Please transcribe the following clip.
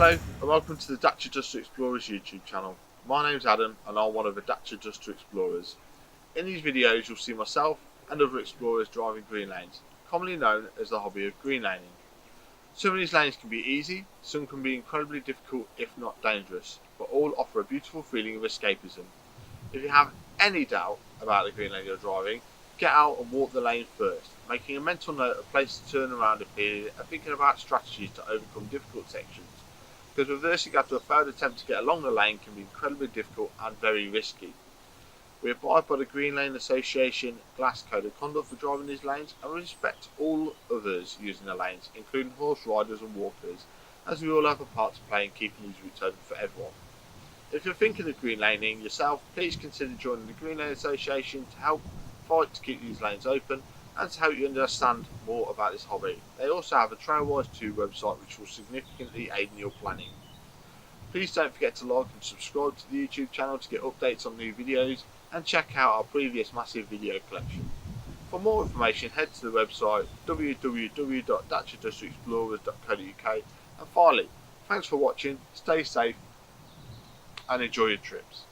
Hello and welcome to the Dacia Duster Explorers YouTube channel. My name's Adam and I'm one of the Dacia Duster Explorers. In these videos you'll see myself and other explorers driving green lanes, commonly known as the hobby of green laning. Some of these lanes can be easy, some can be incredibly difficult if not dangerous, but all offer a beautiful feeling of escapism. If you have any doubt about the green lane you're driving, get out and walk the lane first, making a mental note of places to turn around if needed and thinking about strategies to overcome difficult sections, because reversing after a failed attempt to get along the lane can be incredibly difficult and very risky. We abide by the Green Lane Association Glass Code of Conduct for driving these lanes and respect all others using the lanes, including horse riders and walkers, as we all have a part to play in keeping these routes open for everyone. If you're thinking of green laning yourself, please consider joining the Green Lane Association to help fight to keep these lanes open and to help you understand more about this hobby. They also have a Trailwise 2 website which will significantly aid in your planning. Please don't forget to like and subscribe to the YouTube channel to get updates on new videos and check out our previous massive video collection. For more information head to the website www.daciadusterexplorers.co.uk, and finally, thanks for watching, stay safe and enjoy your trips.